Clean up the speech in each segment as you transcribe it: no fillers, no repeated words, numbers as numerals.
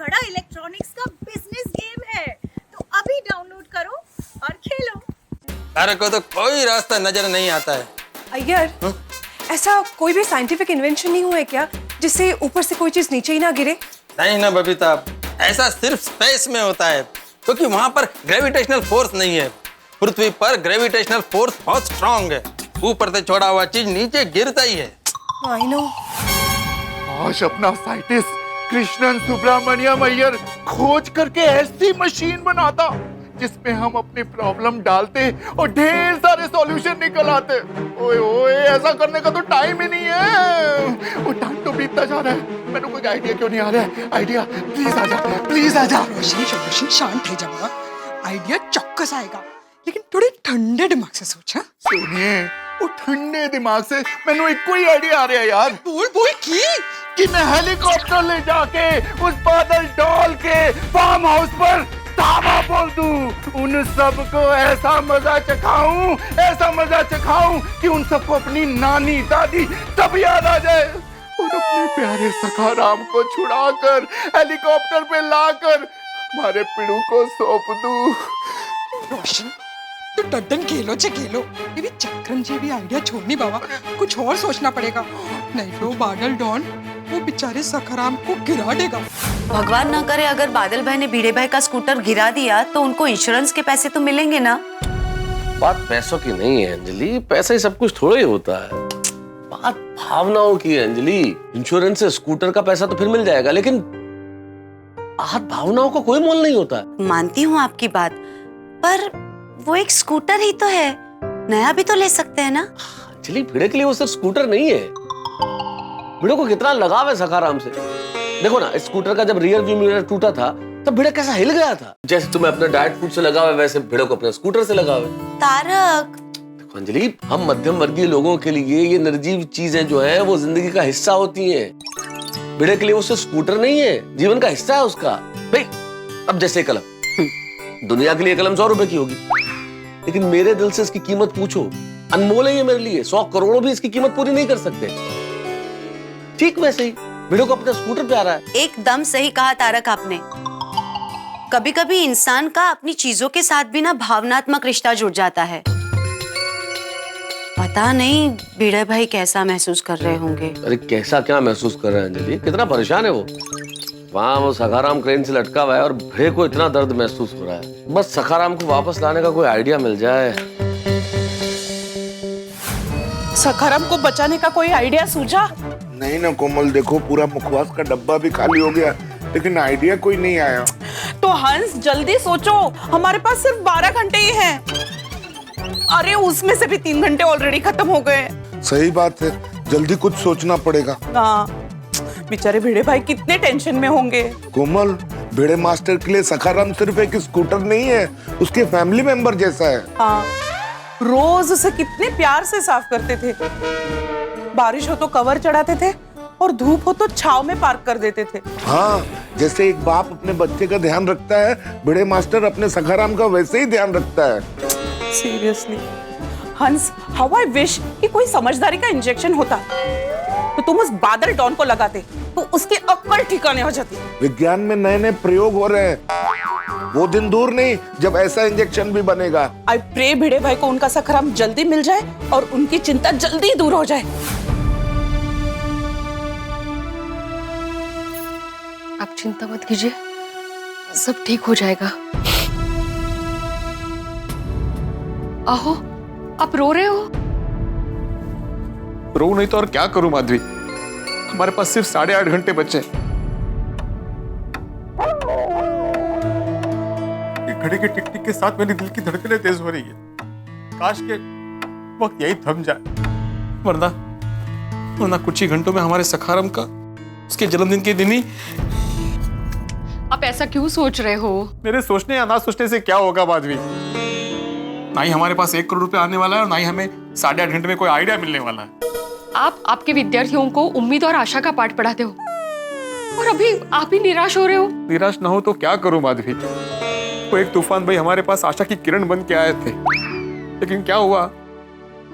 बड़ा इलेक्ट्रॉनिक्स का business game है, तो अभी डाउनलोड करो और खेलो। तारे को तो कोई रास्ता नजर नहीं आता है। अय्यर, ऐसा कोई भी साइंटिफिक इन्वेंशन नहीं हुआ है क्या जिससे ऊपर से कोई चीज नीचे ही ना गिरे? नहीं ना बबीता, ऐसा सिर्फ स्पेस में होता है, क्योंकि वहाँ पर ग्रेविटेशनल फोर्स नहीं है। पृथ्वी पर ग्रेविटेशनल फोर्स बहुत स्ट्रांग है, ऊपर से छोड़ा हुआ चीज नीचे गिरता ही है। I know. आज अपना साइंटिस्ट कृष्णन सुब्रमण्यम अय्यर खोज करके ऐसी मशीन बनाता जिसमें हम अपनी प्रॉब्लम डालते और ढेर सारे सॉल्यूशन निकल आते। ओए ओए, ऐसा करने का तो टाइम ही नहीं है। वो टाइम तो बीतता जा रहा है, मेरे को कोई आइडिया क्यों नहीं आ रहा है? आइडिया प्लीज आ जा, प्लीज आ जा। रोशन शांत है जब आइडिया चौकस आएगा, लेकिन थोड़े ठंडे दिमाग से सोचा। सुनिए, वो ठंडे दिमाग से मैंने एक कोई आइडिया आ रहा है यार। बोल बोल कि मैं हेलीकॉप्टर ले जाके उस बादल डॉल के फार्म हाउस पर धावा बोल दूं, उन सबको ऐसा मजा चखाऊं, ऐसा मजा चखाऊं कि उन सबको अपनी नानी दादी सब याद आ जाए और अपने प्यारे सखा राम को छुड़ाकर हेलीकॉप्टर पे लाकर हमारे पिड़ू को सौंप दूं। रोशन, तू डड्डन खेलो चे खेलो, ये भी चक्रम जी भी आइडिया छोड़नी बाबा, कुछ और सोचना पड़ेगा, नहीं तो बादल डॉन वो बेचारे सखाराम को गिरा देगा। भगवान ना करे अगर बादल भाई ने भिड़े भाई का स्कूटर गिरा दिया तो उनको इंश्योरेंस के पैसे तो मिलेंगे ना। बात पैसों की नहीं है अंजलि, पैसा ही सब कुछ थोड़ा ही होता है, बात भावनाओं की है अंजलि। इंश्योरेंस से स्कूटर का पैसा तो फिर मिल जाएगा, लेकिन आज भावनाओं का कोई मोल नहीं होता। मानती हूँ आपकी बात, पर वो एक स्कूटर ही तो है, नया भी तो ले सकते हैं ना। अंजलि, भिड़े के लिए वो सिर्फ स्कूटर नहीं है, भिड़े को कितना लगाव है सखाराम से। देखो ना, इस स्कूटर का जब रियर व्यू मिरर टूटा था तब भिड़े कैसा हिल गया था। जैसे तुम्हें अपने डाइट फूड से लगाव है, वैसे भिड़े को अपने स्कूटर से लगाव है। तारक, देखो अंजलि, हम मध्यम वर्गीय लोगों के लिए ये निर्जीव चीजें जो हैं वो जिंदगी का हिस्सा होती हैं। भिड़े के लिए वो सिर्फ स्कूटर नहीं है, जीवन का हिस्सा है उसका। भाई अब जैसे कलम, दुनिया के लिए कलम 100 रुपए की होगी, लेकिन मेरे दिल से इसकी कीमत पूछो, अनमोल है ये मेरे लिए। 100 करोड़ों भी इसकी कीमत पूरी नहीं कर सकते। ठीक वैसे ही भिड़े को अपना स्कूटर प्यारा है। एकदम सही कहा तारक आपने। कभी कभी इंसान का अपनी चीजों के साथ भी ना भावनात्मक रिश्ता जुड़ जाता है। पता नहीं भिड़े भाई कैसा महसूस कर रहे होंगे। अरे कैसा क्या महसूस कर रहे हैं अंजलि, कितना परेशान है वो। वहाँ वो सखाराम क्रेन से लटका हुआ है और भिड़े को इतना दर्द महसूस हो रहा है। बस सखाराम को वापस लाने का कोई आइडिया मिल जाए। सखाराम को बचाने का कोई आइडिया सूझा? नहीं ना कोमल, देखो पूरा मुखवास का डब्बा भी खाली हो गया, लेकिन आइडिया कोई नहीं आया। तो हंस जल्दी सोचो, हमारे पास सिर्फ 12 घंटे ही हैं। अरे उसमें से भी 3 घंटे ऑलरेडी खत्म हो गए। सही बात है, जल्दी कुछ सोचना पड़ेगा। हाँ, बेचारे भिड़े भाई कितने टेंशन में होंगे। कोमल, भिड़े मास्टर के लिए सखाराम सिर्फ एक स्कूटर नहीं है, उसके फैमिली मेंबर जैसा है। हाँ, रोज उसे कितने प्यार से साफ करते थे। बारिश हो तो कवर चढ़ाते थे और धूप हो तो छाव में पार्क कर देते थे। हाँ, जैसे एक बाप अपने बच्चे का ध्यान रखता है, भिड़े मास्टर अपने सखाराम का वैसे ही ध्यान रखता है। सीरियसली हंस, हाउ आई विश कि कोई समझदारी का इंजेक्शन होता तो तुम उस बादल डॉन को लगाते तो उसकी अक्ल ठिकाने हो जाती। विज्ञान में नए नए प्रयोग हो रहे हैं, वो दिन दूर नहीं जब ऐसा इंजेक्शन भी बनेगा। आई प्रे भिड़े भाई को उनका सखाराम जल्दी मिल जाए और उनकी चिंता जल्दी दूर हो जाए। आप चिंता मत कीजिए, सब ठीक हो जाएगा। आहो, आप रो रहे हो? रो नहीं तो और क्या करूं माधवी, हमारे पास सिर्फ 8.5 घंटे बचे। घड़ी के टिक टिक के साथ मेरे दिल की धड़कनें तेज हो रही है। काश के वक्त यही थम जाए, वरना कुछ ही घंटों में हमारे सखाराम का उसके जन्मदिन के दिन ही। आप ऐसा क्यों सोच रहे हो? मेरे सोचने या ना सोचने से क्या होगा माधवी, ना ही हमारे पास 1 करोड़ रुपए आने वाला है और ना ही हमें 8.5 घंटे में कोई आइडिया मिलने वाला है। आप आपके विद्यार्थियों को उम्मीद और आशा का पाठ पढ़ाते हो और अभी आप ही निराश हो रहे हो। निराश ना हो तो क्या करूं माधवी, वो एक तूफान भाई हमारे पास आशा की किरण बन के आए थे, लेकिन क्या हुआ,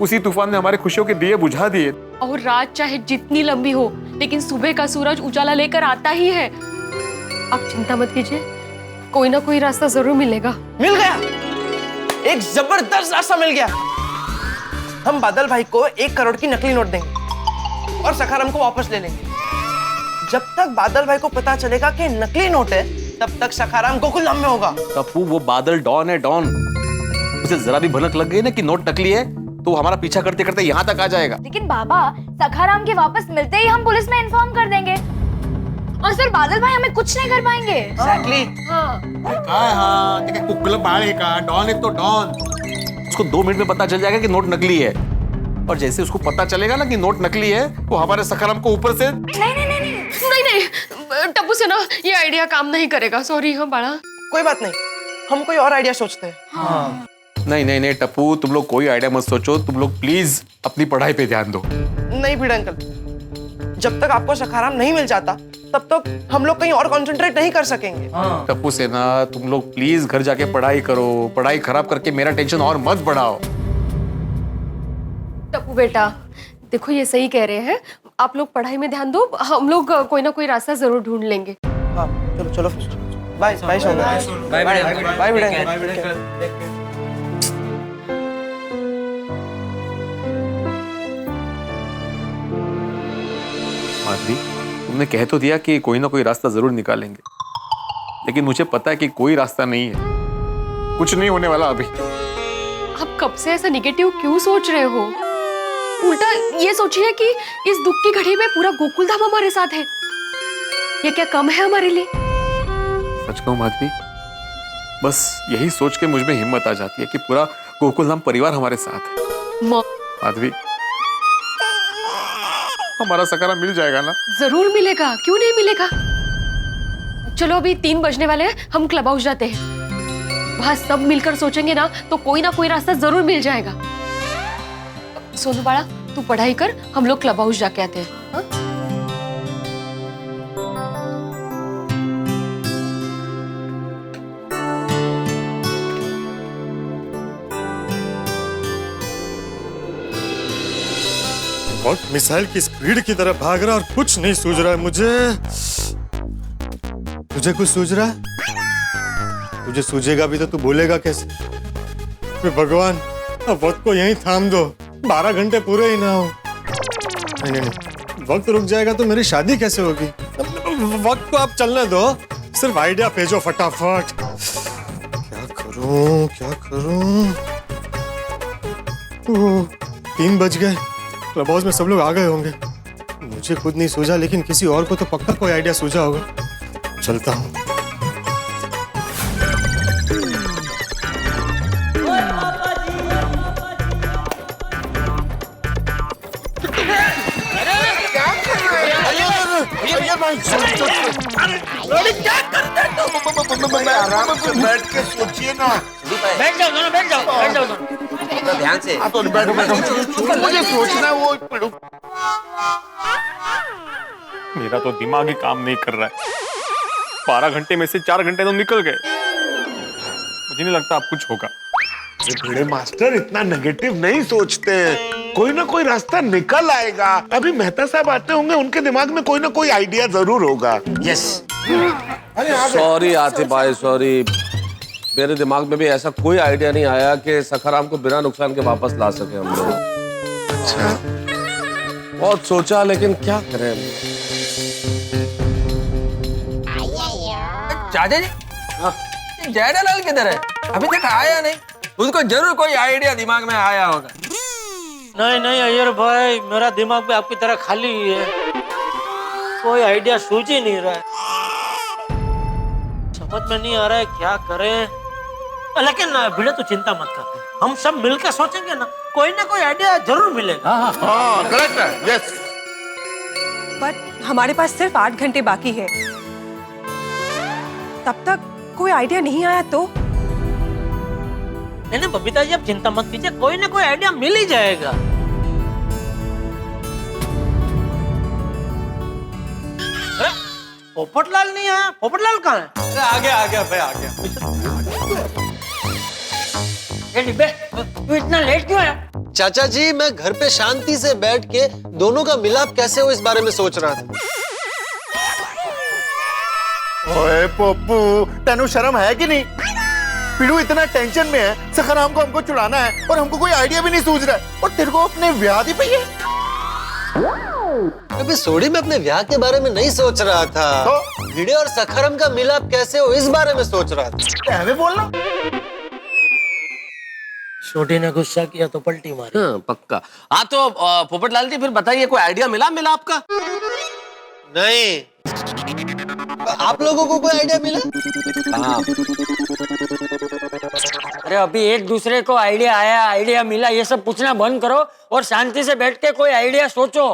उसी तूफान ने हमारे खुशियों के दिए बुझा दिए। और रात चाहे जितनी लंबी हो, लेकिन सुबह का सूरज उजाला लेकर आता ही है। आप चिंता मत कीजिए, कोई ना कोई रास्ता जरूर मिलेगा। मिल गया, एक जबरदस्त रास्ता मिल गया। हम बादल भाई को 1 करोड़ की नकली नोट देंगे और सखाराम को वापस ले लेंगे। जब तक बादल भाई को पता चलेगा कि नकली नोट है, तब तक सखाराम गोकुलधाम में होगा। टप्पू, वो बादल डॉन है, डॉन। उसे जरा भी भनक लग गई ना कि नोट नकली है, तो हमारा पीछा करते करते यहाँ तक आ जाएगा। लेकिन बाबा, सखाराम के वापस मिलते ही हम पुलिस में इन्फॉर्म कर देंगे और फिर बादल भाई हमें कुछ नहीं कर पाएंगे। एग्जैक्टली। कुकल बाड़े का डॉन है तो डॉन। उसको 2 मिनट में पता चल जाएगा कि नोट नकली है, और जैसे उसको पता चलेगा ना कि नोट नकली है, वो हमारे सखाराम को ऊपर से नहीं, टप्पू से ना ये आइडिया काम नहीं करेगा। सॉरी। हाँ बाड़ा, कोई बात नहीं, हम कोई और आइडिया सोचते हैं। हाँ। नहीं टप्पू, तुम लोग कोई आइडिया मत सोचो, तुम लोग प्लीज अपनी पढ़ाई पे ध्यान दो। नहीं भिड़े अंकल, जब तक आपको सखाराम नहीं मिल जाता, तब तक हम लोग कहीं और कंसंट्रेट नहीं कर सकेंगे। टप्पू सेना, तुम लोग प्लीज घर जाके पढ़ाई करो, पढ़ाई खराब करके मेरा टेंशन और मत बढ़ाओ। टप्पू बेटा, देखो ये सही कह रहे हैं, आप लोग पढ़ाई में ध्यान दो, हम लोग कोई ना कोई रास्ता जरूर ढूंढ लेंगे। हाँ, चलो चलो, बाय बाय सोना, बाय बाय भिड़े अंकल। माधवी, तुमने कह तो दिया कि कोई ना कोई रास्ता जरूर निकालेंगे, लेकिन मुझे पता है कि कोई रास्ता नहीं है, कुछ नहीं होने वाला अभी। आप कब से ऐसा निगेटिव क्यों सोच रहे हो? उल्टा ये सोचिए कि इस दुख की घड़ी में पूरा गोकुलधाम हमारे साथ है। ये क्या कम है हमारे लिए? सच कहूं माधवी, बस यही सोच के मुझ में हिम्मत आ जाती है कि पूरा गोकुलधाम परिवार हमारे साथ है। माधवी, हमारा सखाराम मिल जाएगा ना? जरूर मिलेगा, क्यों नहीं मिलेगा। चलो अभी 3 बजने वाले हैं, हम क्लब हाउस जाते हैं। वहां सब मिलकर सोचेंगे ना तो कोई ना कोई रास्ता जरूर मिल जाएगा। सोनू बाड़ा, तू पढ़ाई कर, हम लोग क्लब हाउस जाके आते हैं। हाँ? बहुत मिसाइल की स्पीड की तरह भाग रहा और कुछ नहीं सूझ रहा है मुझे। तुझे कुछ सूझ रहा है? तुझे सूझेगा भी तो तू बोलेगा कैसे? भगवान, अब वक्त को यहीं थाम दो, 12 घंटे पूरे ही ना हो। नहीं, वक्त रुक जाएगा तो मेरी शादी कैसे होगी? वक्त को आप चलने दो, सिर्फ आइडिया भेजो फटाफट। क्या करूं क्या करूं? 3 बज गए, क्लब हाउस में सब लोग आ गए होंगे। मुझे खुद नहीं सूझा, लेकिन किसी और को तो पक्का कोई आइडिया सूझा होगा। चलता हूँ। आराम से बैठ के सोचिए ना। बैठ जाओ दोनों, बैठ जाओ दोनों। ध्यान से। बैठो, मुझे सोचना है वो। मेरा तो दिमाग ही काम नहीं कर रहा है। 12 घंटे में से 4 घंटे तो निकल गए। मुझे नहीं लगता अब कुछ होगा। भिड़े मास्टर इतना नेगेटिव नहीं सोचते, कोई ना कोई रास्ता निकल आएगा। अभी मेहता साहब आते होंगे, उनके दिमाग में कोई ना कोई आइडिया जरूर होगा। यस। सॉरी आतिफ भाई, सॉरी, मेरे दिमाग में भी ऐसा कोई आइडिया नहीं आया कि सखाराम को बिना नुकसान के वापस ला सके हम लोग। अच्छा, बहुत सोचा, लेकिन क्या करें। चाचा जी, जेठालाल किधर है? अभी तक आया नहीं। उसको जरूर कोई आइडिया दिमाग में आया होगा। नहीं अय्यर भाई, मेरा दिमाग भी आपकी तरह खाली ही है, कोई आइडिया सूझ ही नहीं रहा है। समझ में नहीं आ रहा है क्या करें। लेकिन भिड़े तो चिंता मत कर, हम सब मिलकर सोचेंगे ना, कोई ना कोई आइडिया जरूर मिलेगा। हाँ करेक्ट है, यस। बट हमारे पास सिर्फ 8 घंटे बाकी है, तब तक कोई आइडिया नहीं आया तो? नहीं बबीता जी, आप चिंता मत कीजिए, कोई ना कोई आइडिया मिल ही जाएगा। अरे पोपटलाल नहीं आया, पोपटलाल कहाँ है? आ गया भाई, आ गया। ये डिब्बे, तू इतना लेट क्यों आया? चाचा जी, मैं घर पे शांति से बैठ के दोनों का मिलाप कैसे हो इस बारे में सोच रहा था। ओए पप्पू, तेनू शर्म है कि नहीं? पीड़ू इतना टेंशन में है, सखाराम को हमको छुड़ाना है और हमको कोई आइडिया भी नहीं सूझ रहा है, और तेरे को अपने ब्याह दी पई है। अबे सोडी, मैं अपने ब्याह के बारे में नहीं सोच रहा था। तो भिड़े और सखाराम का मिलाप कैसे हो इस बारे में सोच रहा था। हमें बोलना। छोटी ने गुस्सा किया तो पलटी मारी। हाँ पक्का। हाँ तो पोपटलाल जी फिर बताइए, कोई आइडिया मिला आपका? नहीं, आप लोगों को कोई आइडिया मिला? हाँ। अरे अभी एक दूसरे को आइडिया आया, आइडिया मिला, ये सब पूछना बंद करो और शांति से बैठ के कोई आइडिया सोचो।